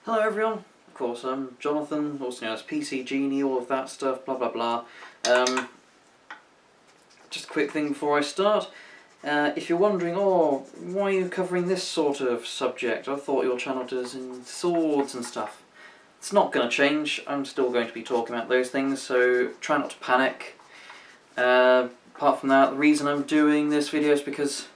Hello everyone, of course I'm Jonathan, also known as PC Genie, all of that stuff, blah blah blah. Just a quick thing before I start. If you're wondering, why are you covering this sort of subject? I thought your channel does in swords and stuff. It's not going to change, I'm still going to be talking about those things, so try not to panic. Apart from that, the reason I'm doing this video is because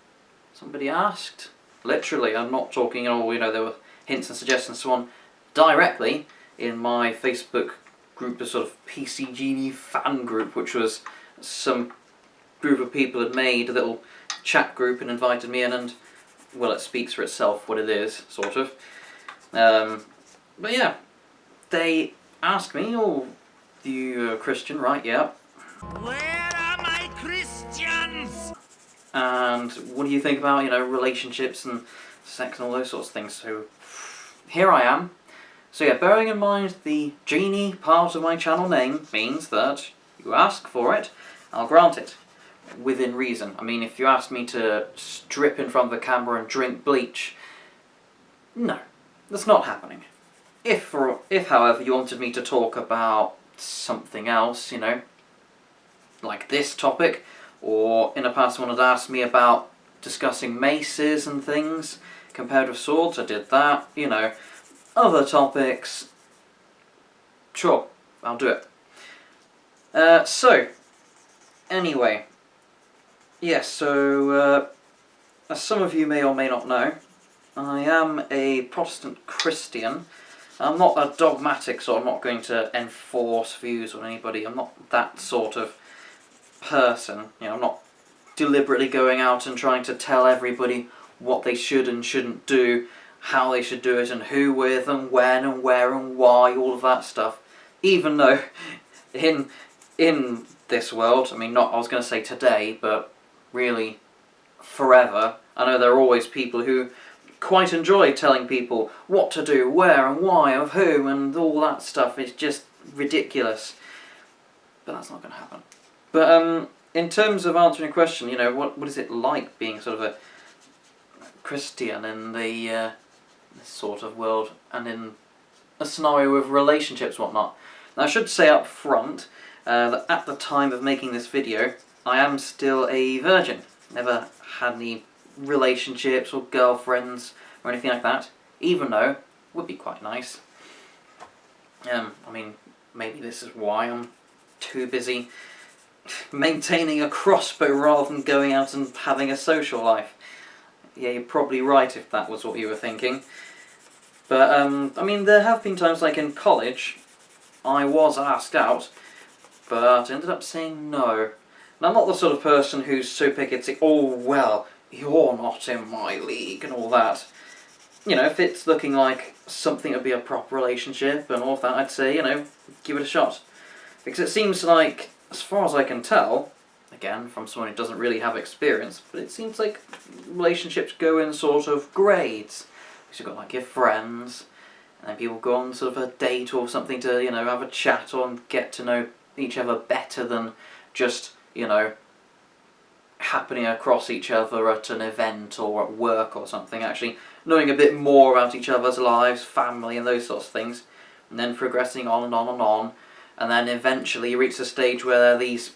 somebody asked. Literally, I'm not talking at all, there were hints and suggestions and so on, directly in my Facebook group, the sort of PC Genie fan group, which was some group of people had made a little chat group and invited me in, and, well, it speaks for itself what it is, sort of. But yeah, they asked me, you a Christian, right? Yeah. Where are my Christians? And what do you think about, relationships and sex and all those sorts of things? So here I am. So yeah, bearing in mind the Genie part of my channel name means that you ask for it, I'll grant it. Within reason. I mean, if you ask me to strip in front of the camera and drink bleach, no, that's not happening. If however, you wanted me to talk about something else, like this topic, or in the past someone had asked me about discussing maces and things, compared with swords, I did that, other topics, sure, I'll do it. So, anyway, yes, so, as some of you may or may not know, I am a Protestant Christian. I'm not a dogmatic, so I'm not going to enforce views on anybody. I'm not that sort of person. I'm not deliberately going out and trying to tell everybody what they should and shouldn't do, how they should do it, and who with, and when, and where, and why, all of that stuff. Even though, in this world, I was going to say today, but really forever, I know there are always people who quite enjoy telling people what to do, where and why, of who, and all that stuff. It's just ridiculous. But that's not going to happen. But in terms of answering a question, what is it like being sort of a Christian in the this sort of world, and in a scenario with relationships and whatnot? Now, I should say up front that at the time of making this video, I am still a virgin. Never had any relationships or girlfriends or anything like that, even though it would be quite nice. Maybe this is why I'm too busy maintaining a crossbow rather than going out and having a social life. Yeah, you're probably right if that was what you were thinking. But, there have been times, like in college, I was asked out, but ended up saying no. And I'm not the sort of person who's so picky to say, oh, well, you're not in my league and all that. If it's looking like something would be a proper relationship and all of that, I'd say, give it a shot. Because it seems like, as far as I can tell, again, from someone who doesn't really have experience, but it seems like relationships go in sort of grades. Because you've got like your friends, and then people go on sort of a date or something to, have a chat or get to know each other better than just, happening across each other at an event or at work or something, actually knowing a bit more about each other's lives, family and those sorts of things, and then progressing on and on and on, and then eventually you reach a stage where there are these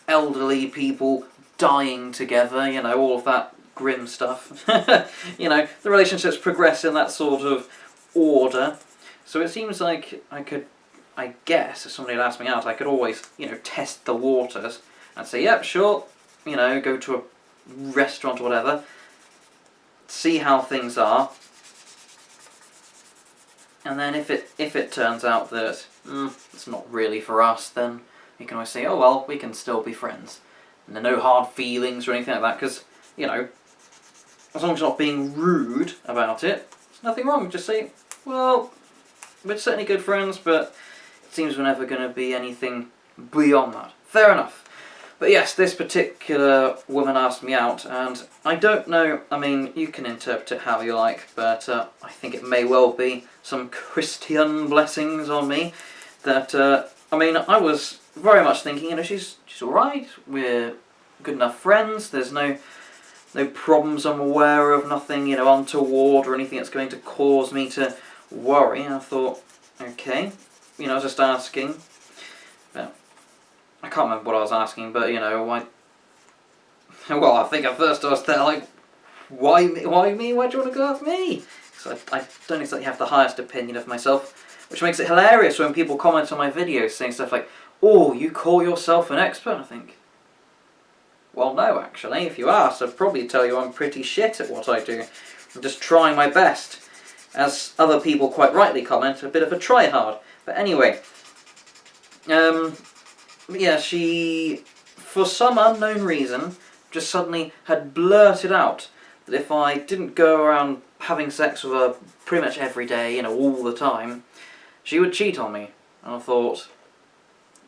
elderly people dying together, all of that grim stuff. The relationships progress in that sort of order. So it seems like I guess, if somebody had asked me out, I could always, test the waters and say, yep, sure, go to a restaurant or whatever, see how things are, and then if it turns out that it's not really for us, then you can always say, oh well, we can still be friends. And there are no hard feelings or anything like that, because, as long as you're not being rude about it, there's nothing wrong. Just say, well, we're certainly good friends, but it seems we're never going to be anything beyond that. Fair enough. But yes, this particular woman asked me out, and I don't know, you can interpret it how you like, but I think it may well be some Christian blessings on me, that, I was very much thinking, she's alright, we're good enough friends, there's no problems I'm aware of, nothing, untoward or anything that's going to cause me to worry. And I thought, okay, you know, I was just asking. But I can't remember what I was asking, but you know, why? Well, I think at first I was there like, why me? Why me? Why do you want to go after me? So I don't exactly have the highest opinion of myself, which makes it hilarious when people comment on my videos saying stuff like, "Oh, you call yourself an expert?" And I think, well, no, actually. If you asked, I'd probably tell you I'm pretty shit at what I do. I'm just trying my best. As other people quite rightly comment, a bit of a try-hard. But anyway, yeah, she, for some unknown reason, just suddenly had blurted out that if I didn't go around having sex with her pretty much every day, you know, all the time, she would cheat on me. And I thought,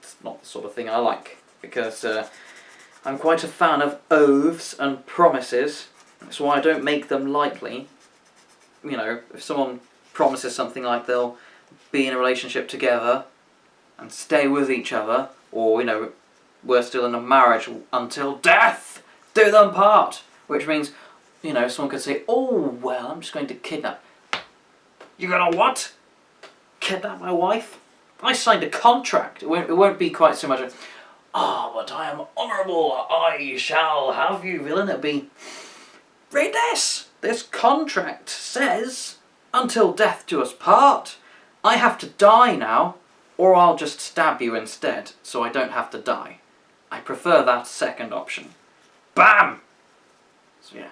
it's not the sort of thing I like, because I'm quite a fan of oaths and promises. That's why I don't make them lightly. You know, if someone promises something like they'll be in a relationship together and stay with each other, or, you know, we're still in a marriage until death do them part, which means, you know, someone could say, oh, well, I'm just going to kidnap. You're gonna what? Kidnap my wife? I signed a contract. It won't be quite so much a, ah, but I am honourable, I shall have you, villain. It'll be, read this! This contract says, until death do us part. I have to die now, or I'll just stab you instead, so I don't have to die. I prefer that second option. BAM! So yeah,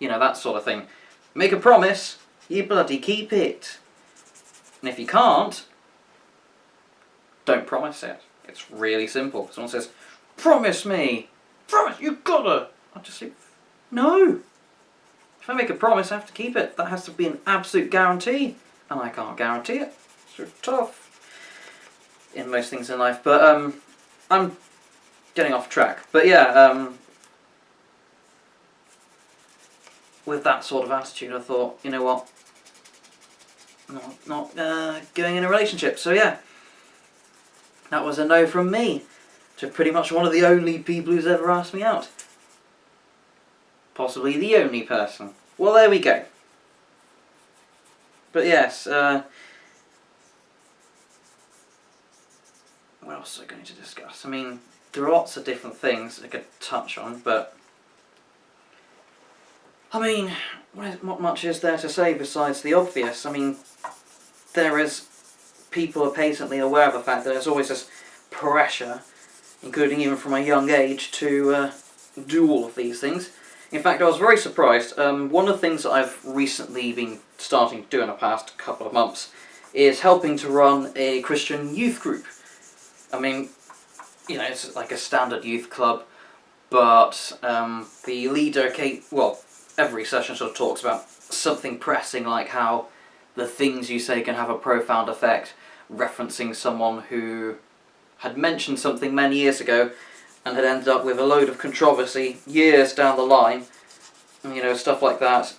you know, that sort of thing. Make a promise, you bloody keep it. And if you can't, don't promise it. It's really simple. If someone says, promise me, promise, you gotta. I'll just say, no. If I make a promise, I have to keep it. That has to be an absolute guarantee. And I can't guarantee it. It's tough in most things in life. But I'm getting off track. But yeah, with that sort of attitude, I thought, you know what? Not going in a relationship. So yeah, that was a no from me to pretty much one of the only people who's ever asked me out. Possibly the only person. Well, there we go. But yes, what else are we going to discuss? I mean, there are lots of different things I could touch on, but I mean, what much is there to say besides the obvious? I mean, people are patently aware of the fact that there's always this pressure, including even from a young age, to do all of these things. In fact, I was very surprised. One of the things that I've recently been starting to do in the past couple of months is helping to run a Christian youth group. I mean, you know, it's like a standard youth club, but the leader, every session sort of talks about something pressing, like how the things you say can have a profound effect, referencing someone who had mentioned something many years ago and had ended up with a load of controversy years down the line, and, you know, stuff like that.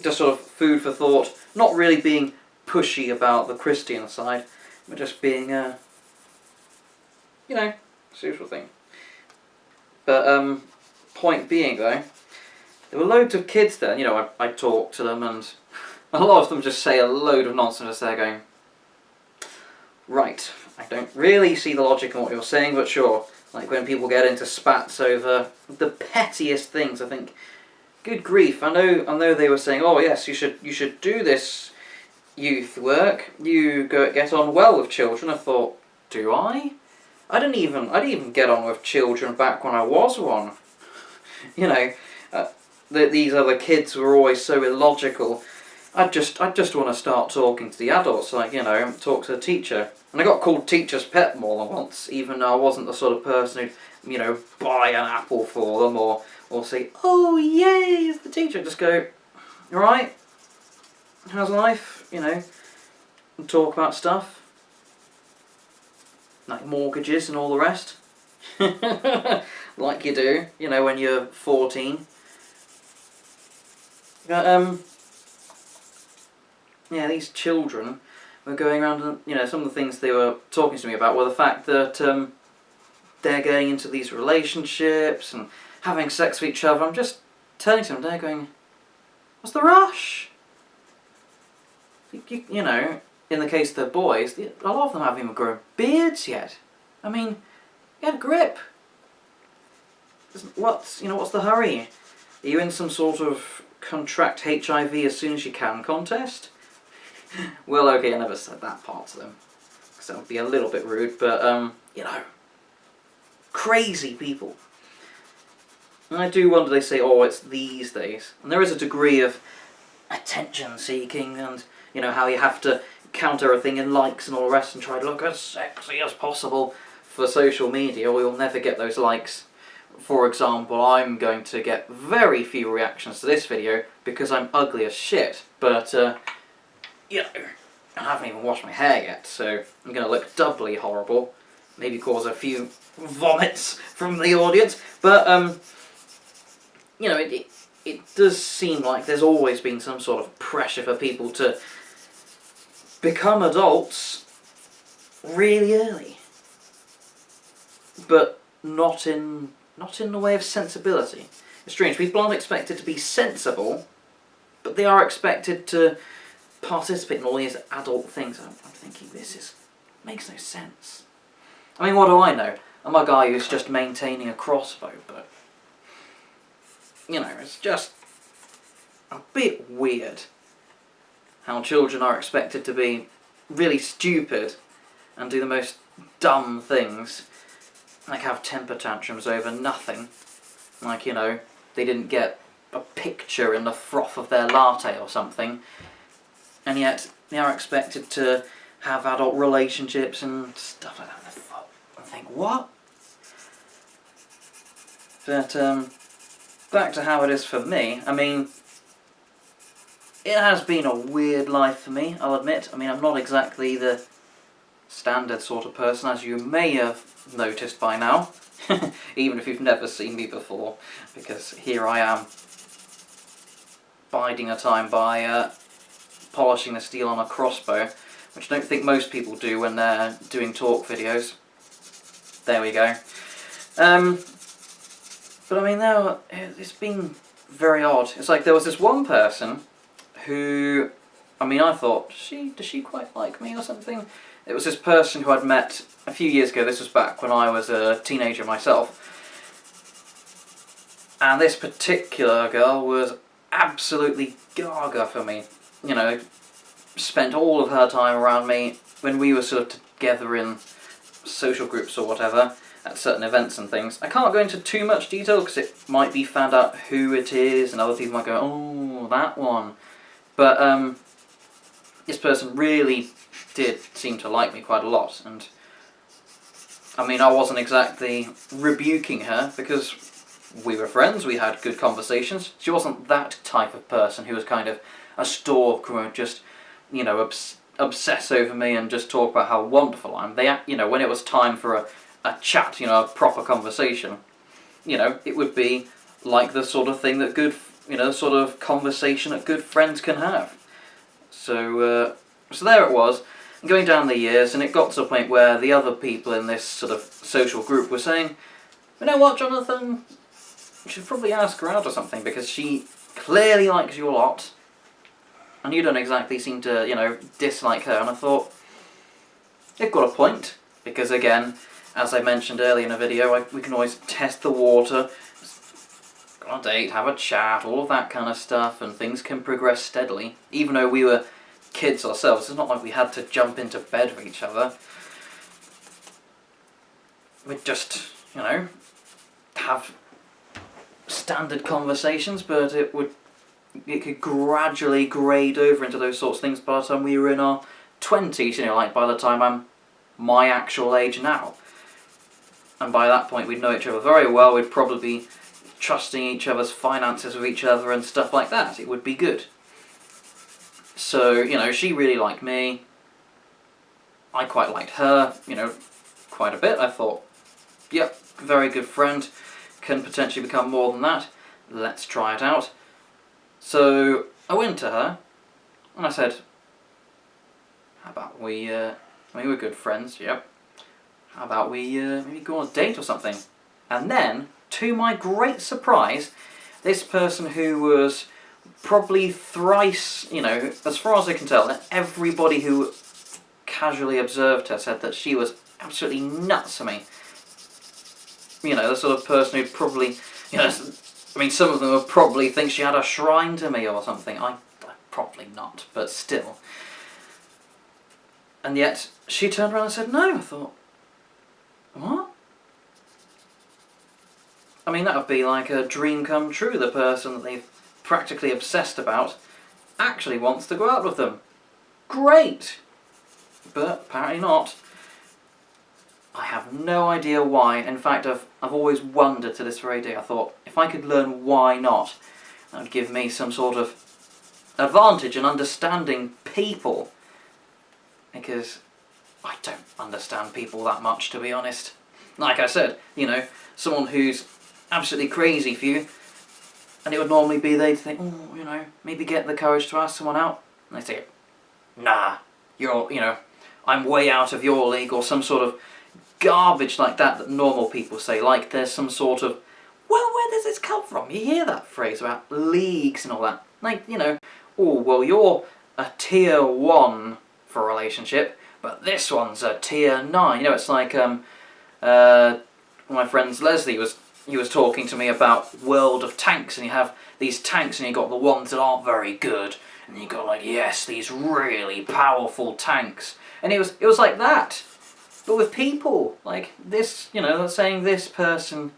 Just sort of food for thought, not really being pushy about the Christian side, but just being, you know, social thing. But, point being though, there were loads of kids there, you know, I talked to them, and a lot of them just say a load of nonsense. They're going, right, I don't really see the logic in what you're saying, but sure. Like when people get into spats over the pettiest things, I think, good grief, I know they were saying, oh yes, you should do this youth work, you get on well with children. I thought, do I? I didn't even get on with children back when I was one. You know, these other kids were always so illogical. I just want to start talking to the adults, like, you know, talk to the teacher. And I got called teacher's pet more than once, even though I wasn't the sort of person who'd, you know, buy an apple for them or say, oh yay, it's the teacher. Just go, alright, how's life? You know, and talk about stuff. Like mortgages and all the rest. Like you do, you know, when you're 14. But, yeah, these children were going around and, you know, some of the things they were talking to me about were the fact that they're getting into these relationships and having sex with each other. I'm just turning to them, they're going, what's the rush? You know, in the case of the boys, a lot of them haven't even grown beards yet. I mean, get a grip. What's the hurry? Are you in some sort of contract HIV as soon as you can contest? Well, okay, I never said that part to them, because that would be a little bit rude, but, you know, crazy people. And I do wonder, they say, oh, it's these days. And there is a degree of attention seeking and, you know, how you have to count everything in likes and all the rest and try to look as sexy as possible for social media, or you'll never get those likes. For example, I'm going to get very few reactions to this video because I'm ugly as shit, but, you know, I haven't even washed my hair yet, so I'm going to look doubly horrible. Maybe cause a few vomits from the audience, but, you know, it does seem like there's always been some sort of pressure for people to become adults really early, but not in the way of sensibility. It's strange, people aren't expected to be sensible, but they are expected to participate in all these adult things. I'm thinking, makes no sense. I mean, what do I know? I'm a guy who's just maintaining a crossbow, but, you know, it's just a bit weird how children are expected to be really stupid and do the most dumb things, like have temper tantrums over nothing, like, you know, they didn't get a picture in the froth of their latte or something, and yet they are expected to have adult relationships and stuff like that. I think, what? But, back to how it is for me. I mean, it has been a weird life for me, I'll admit. I mean, I'm not exactly the standard sort of person, as you may have noticed by now, even if you've never seen me before, because here I am, biding a time by polishing the steel on a crossbow, which I don't think most people do when they're doing talk videos. There we go. But I mean, now it's been very odd. It's like there was this one person who, I mean, I thought, does she quite like me or something? It was this person who I'd met a few years ago. This was back when I was a teenager myself. And this particular girl was absolutely gaga for me. You know, spent all of her time around me when we were sort of together in social groups or whatever, at certain events and things. I can't go into too much detail because it might be found out who it is and other people might go, oh, that one. But this person really did seem to like me quite a lot, and I mean, I wasn't exactly rebuking her because we were friends, we had good conversations. She wasn't that type of person who was kind of a stalker who would just, you know, obsess over me and just talk about how wonderful I am. They, you know, when it was time for a chat, you know, a proper conversation, you know, it would be like the sort of thing that good, you know, sort of conversation that good friends can have. So, so there it was, going down the years, and it got to the point where the other people in this sort of social group were saying, you know what, Jonathan, you should probably ask her out or something, because she clearly likes you a lot, and you don't exactly seem to, you know, dislike her. And I thought, they've got a point, because again, as I mentioned earlier in a video, we can always test the water, go on a date, have a chat, all of that kind of stuff, and things can progress steadily. Even though we were kids ourselves, it's not like we had to jump into bed with each other. We'd just, you know, have standard conversations, but it could gradually grade over into those sorts of things by the time we were in our 20s, you know, like by the time I'm my actual age now. And by that point we'd know each other very well, we'd probably be trusting each other's finances with each other and stuff like that. It would be good. So, you know, she really liked me. I quite liked her, you know, quite a bit. I thought, yep, very good friend, can potentially become more than that. Let's try it out. So I went to her and I said, how about we, I mean, we're good friends, yep. How about we maybe go on a date or something? And then, to my great surprise, this person who was probably thrice, as far as I can tell, everybody who casually observed her said that she was absolutely nuts to me. The sort of person who'd probably, some of them would probably think she had a shrine to me or something. I probably not, but still. And yet, she turned around and said no. I thought, what? I mean, that would be like a dream come true. The person that they've practically obsessed about actually wants to go out with them. Great! But apparently not. I have no idea why. In fact, I've always wondered to this very day. I thought, if I could learn why not, that would give me some sort of advantage in understanding people. Because I don't understand people that much, to be honest. Like I said, someone who's absolutely crazy for you, and it would normally be they'd think, oh, maybe get the courage to ask someone out. And they say, nah, I'm way out of your league, or some sort of garbage like that normal people say. Like there's some sort of, well, where does this come from? You hear that phrase about leagues and all that. Like, oh, well, you're a tier 1 for a relationship, but this one's a tier 9. It's like, one of my friends, Leslie, he was talking to me about World of Tanks, and you have these tanks, and you got the ones that aren't very good, and you got like, yes, these really powerful tanks, and it was like that, but with people, like this, saying this person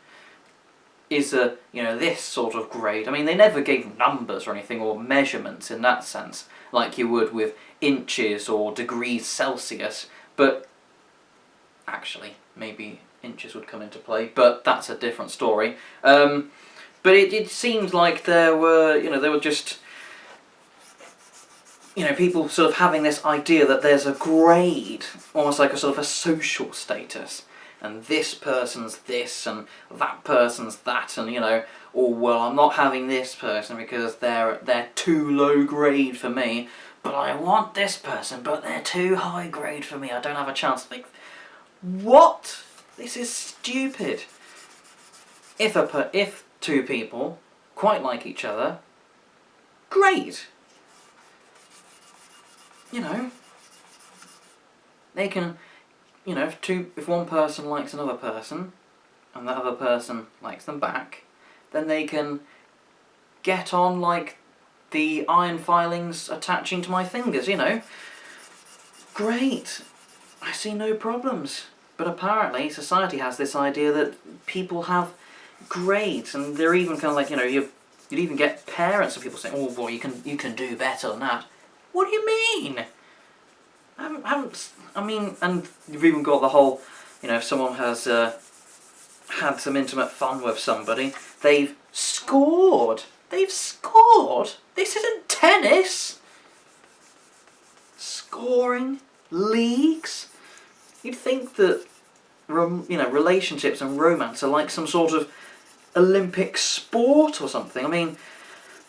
is a, this sort of grade. I mean, they never gave numbers or anything, or measurements in that sense, like you would with inches or degrees Celsius, but actually, maybe inches would come into play, but that's a different story. But it seemed like there were just, people sort of having this idea that there's a grade, almost like a sort of a social status, and this person's this, and that person's that, and oh, well, I'm not having this person because they're too low grade for me, but I want this person, but they're too high grade for me, I don't have a chance. Like, what? This is stupid. If two people quite like each other, great. They can, if one person likes another person, and that other person likes them back, then they can get on like the iron filings attaching to my fingers, Great. I see no problems. But apparently society has this idea that people have grades, and they're even kind of like, you'd even get parents of people saying, oh boy, you can do better than that. What do you mean? I mean, and you've even got the whole, if someone has had some intimate fun with somebody, they've scored. They've scored? This isn't tennis. Scoring? Leagues? You'd think that, relationships and romance are like some sort of Olympic sport or something. I mean,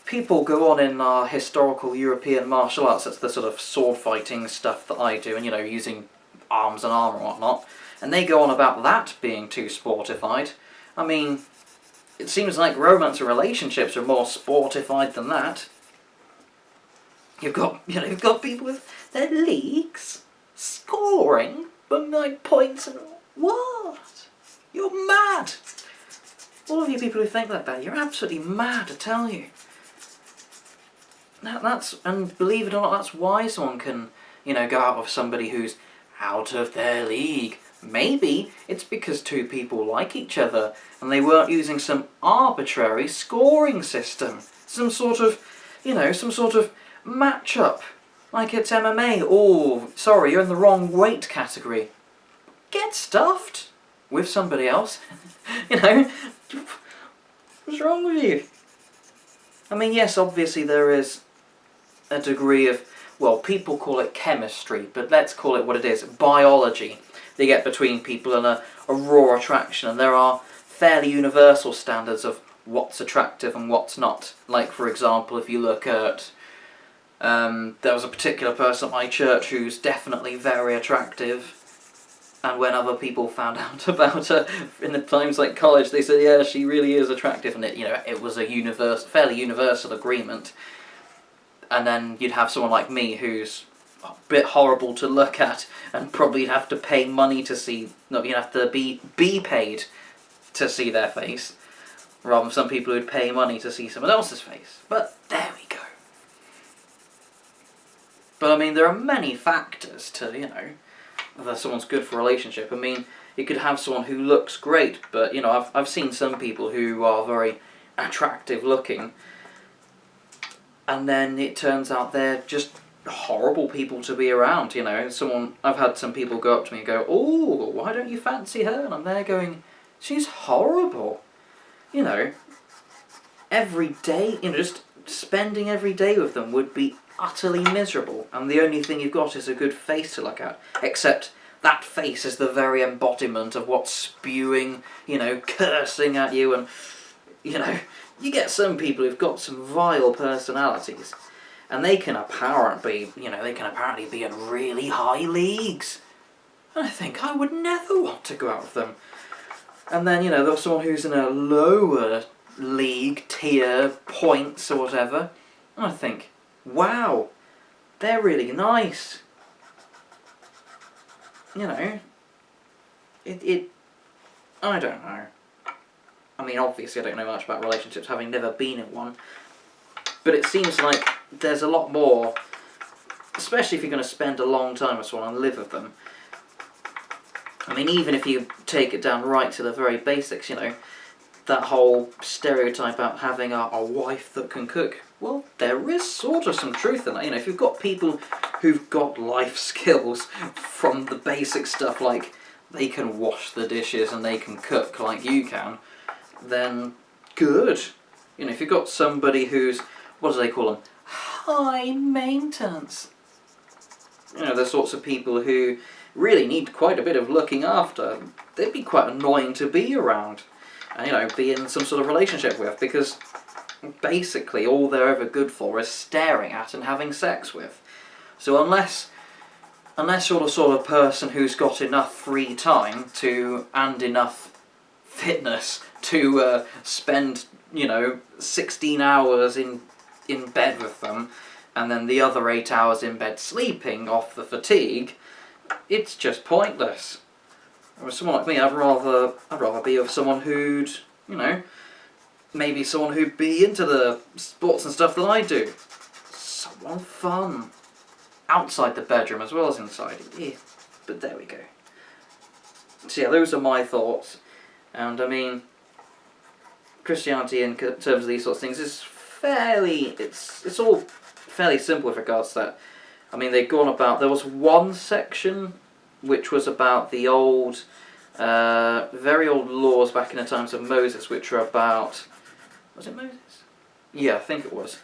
people go on in our historical European martial arts, that's the sort of sword fighting stuff that I do, and using arms and armour and whatnot, and they go on about that being too sportified. I mean, it seems like romance and relationships are more sportified than that. You've got people with their leagues, scoring, but like points and what? You're mad. All of you people who think like that, you're absolutely mad, I tell you. And believe it or not, that's why someone can, go out with somebody who's out of their league. Maybe it's because two people like each other and they weren't using some arbitrary scoring system. Some sort of match-up. Like it's MMA. Oh, sorry, you're in the wrong weight category. Get stuffed with somebody else. What's wrong with you? I mean, yes, obviously there is a degree of, well, people call it chemistry, but let's call it what it is, biology. They get between people and a raw attraction, and there are fairly universal standards of what's attractive and what's not. Like, for example, if you look at, there was a particular person at my church who's definitely very attractive, And when other people found out about her in the times like college, they said, yeah, she really is attractive, and it was a fairly universal agreement. And then you'd have someone like me who's a bit horrible to look at, and probably have to pay money to see. No, you'd have to be paid to see their face, rather than some people who'd pay money to see someone else's face. But there we go. But I mean, there are many factors to whether someone's good for a relationship. I mean, you could have someone who looks great, but I've seen some people who are very attractive looking, and then it turns out they're just horrible people to be around. I've had some people go up to me and go, "Oh, why don't you fancy her?" And I'm there going, "She's horrible." Every day, just spending every day with them would be utterly miserable, and the only thing you've got is a good face to look at, except that face is the very embodiment of what's spewing, cursing at you, and you get some people who've got some vile personalities, and they can apparently be in really high leagues, and I think I would never want to go out with them. And then there's someone who's in a lower league tier points or whatever, and I think, wow, they're really nice. I don't know. I mean, obviously I don't know much about relationships, having never been in one, but it seems like there's a lot more, especially if you're going to spend a long time with someone and live with them. I mean, even if you take it down right to the very basics, that whole stereotype about having a wife that can cook, well, there is sort of some truth in that. If you've got people who've got life skills from the basic stuff, like they can wash the dishes and they can cook like you can, then good. If you've got somebody who's, what do they call them? High maintenance. The sorts of people who really need quite a bit of looking after. They'd be quite annoying to be around and, be in some sort of relationship with, because basically all they're ever good for is staring at and having sex with. So unless you're the sort of person who's got enough free time and enough fitness to spend 16 hours in bed with them, and then the other 8 hours in bed sleeping off the fatigue, it's just pointless. With someone like me, I'd rather be with someone who'd maybe someone who'd be into the sports and stuff that I do. Someone fun. Outside the bedroom as well as inside. Yeah, but there we go. So yeah, those are my thoughts. And I mean, Christianity in terms of these sorts of things is it's all fairly simple with regards to that. I mean, they've gone about, there was one section which was about the old, very old laws back in the times of Moses, which were about, was it Moses? Yeah, I think it was.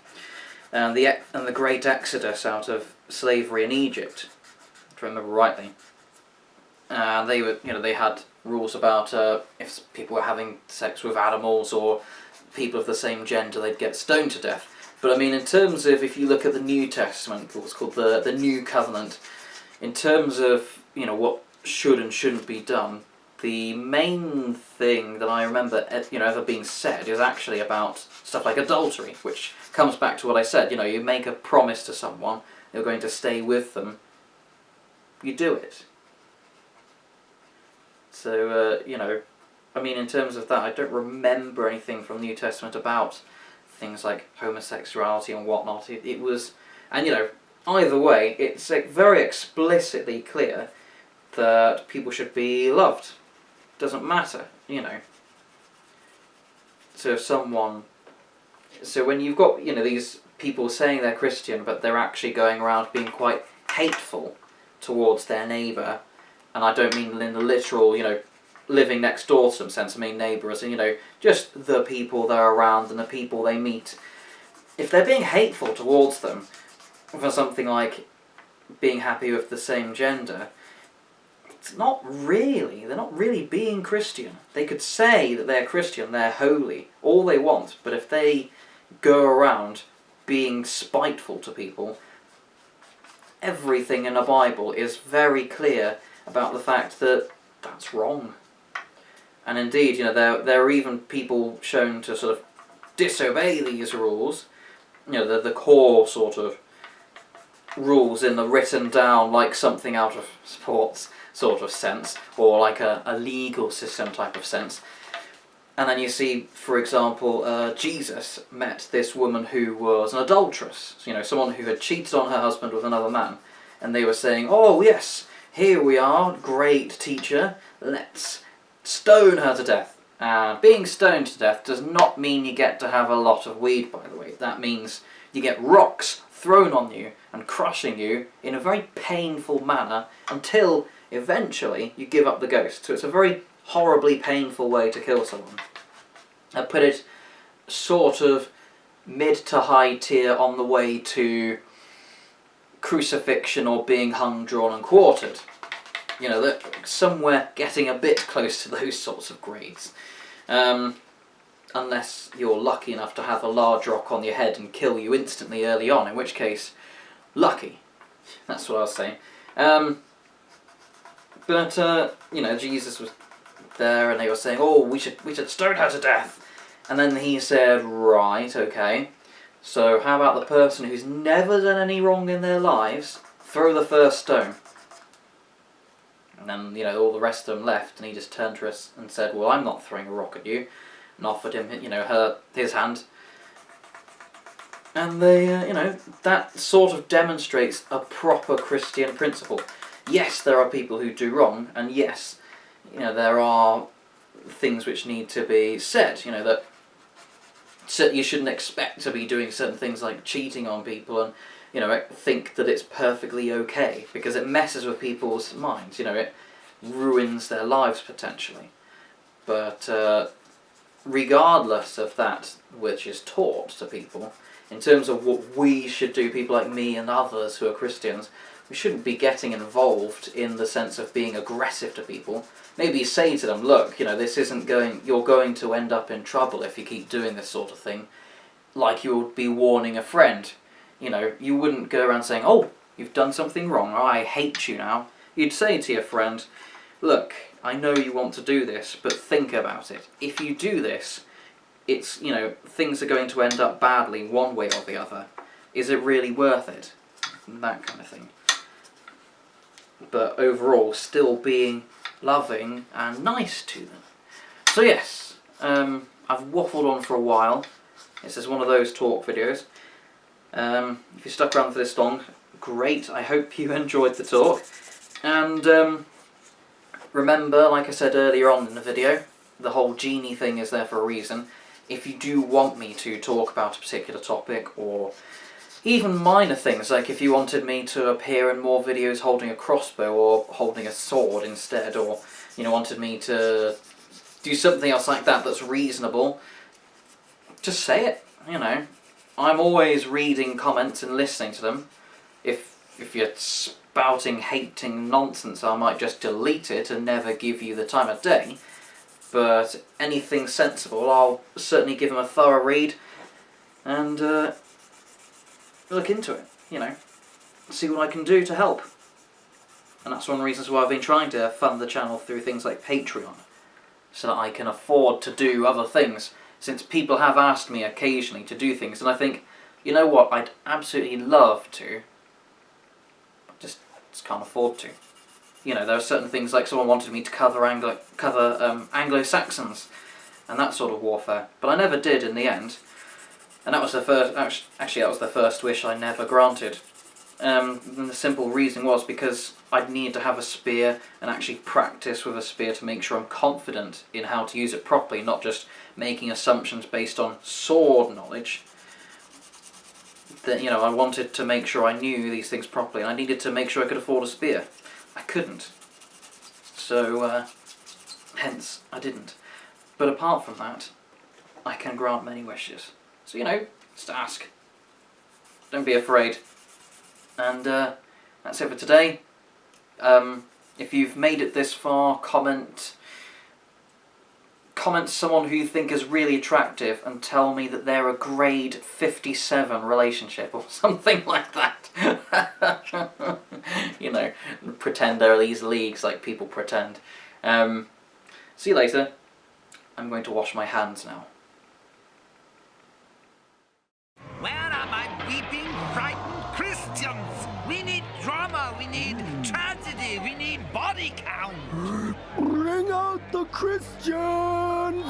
And the great exodus out of slavery in Egypt, if I remember rightly. And they had rules about if people were having sex with animals or people of the same gender, they'd get stoned to death. But I mean, in terms of, if you look at the New Testament, what's called the New Covenant, in terms of what should and shouldn't be done, the main thing that I remember ever being said is actually about stuff like adultery, which comes back to what I said. You make a promise to someone, you're going to stay with them, you do it. So I mean, in terms of that, I don't remember anything from the New Testament about things like homosexuality and whatnot. It was, and either way, it's very explicitly clear that people should be loved. Doesn't matter, So when you've got these people saying they're Christian, but they're actually going around being quite hateful towards their neighbour, and I don't mean in the literal, living next door to them sense, I mean neighbours, and just the people they're around and the people they meet. If they're being hateful towards them for something like being happy with the same gender, they're not really being Christian. They could say that they're Christian, they're holy, all they want, but if they go around being spiteful to people, everything in the Bible is very clear about the fact that that's wrong. And indeed, there are even people shown to sort of disobey these rules, the core sort of rules in the written down, like something out of sports sort of sense, or like a legal system type of sense. And then you see, for example, Jesus met this woman who was an adulteress, someone who had cheated on her husband with another man. And they were saying, oh yes, here we are, great teacher, let's stone her to death. And being stoned to death does not mean you get to have a lot of weed, by the way. That means you get rocks thrown on you and crushing you in a very painful manner until eventually you give up the ghost. So it's a very horribly painful way to kill someone. I put it sort of mid to high tier on the way to crucifixion or being hung, drawn and quartered. That somewhere getting a bit close to those sorts of grades. Unless you're lucky enough to have a large rock on your head and kill you instantly early on, in which case, lucky. That's what I was saying. Jesus was there and they were saying, oh, we should stone her to death. And then he said, right, okay, so how about the person who's never done any wrong in their lives, throw the first stone. And then, all the rest of them left, and he just turned to us and said, well, I'm not throwing a rock at you, and offered him, his hand. And they, that sort of demonstrates a proper Christian principle. Yes, there are people who do wrong, and yes, there are things which need to be said, that you shouldn't expect to be doing certain things like cheating on people and, think that it's perfectly okay, because it messes with people's minds, it ruins their lives potentially. But regardless of that which is taught to people, in terms of what we should do, people like me and others who are Christians, we shouldn't be getting involved in the sense of being aggressive to people. Maybe say to them, look, this isn't going, you're going to end up in trouble if you keep doing this sort of thing, like you would be warning a friend. You wouldn't go around saying, oh, you've done something wrong, or I hate you now. You'd say to your friend, look, I know you want to do this, but think about it. If you do this, it's, things are going to end up badly one way or the other. Is it really worth it? That kind of thing. But overall, still being loving and nice to them. So yes, I've waffled on for a while. This is one of those talk videos. If you stuck around for this long, great. I hope you enjoyed the talk. And remember, like I said earlier on in the video, the whole Genie thing is there for a reason. If you do want me to talk about a particular topic, or even minor things, like if you wanted me to appear in more videos holding a crossbow or holding a sword instead, or wanted me to do something else like that that's reasonable, just say it. I'm always reading comments and listening to them. If you're spouting hating nonsense, I might just delete it and never give you the time of day. But anything sensible, I'll certainly give them a thorough read and look into it, see what I can do to help. And that's one of the reasons why I've been trying to fund the channel through things like Patreon, so that I can afford to do other things, since people have asked me occasionally to do things, and I think, you know what, I'd absolutely love to, just can't afford to. There are certain things, like someone wanted me to cover Anglo-Saxons and that sort of warfare, but I never did in the end. And that was the first, actually that was the first wish I never granted. And the simple reason was because I'd need to have a spear and actually practice with a spear to make sure I'm confident in how to use it properly, not just making assumptions based on sword knowledge. That, I wanted to make sure I knew these things properly, and I needed to make sure I could afford a spear. I couldn't. So, hence, I didn't. But apart from that, I can grant many wishes. So, just ask. Don't be afraid. And that's it for today. If you've made it this far, comment someone who you think is really attractive and tell me that they're a grade 57 relationship or something like that. you know, pretend there are these leagues like people pretend. See you later. I'm going to wash my hands now. Where are my weeping, frightened Christians? We need drama, we need tragedy, we need body count. Bring out the Christians!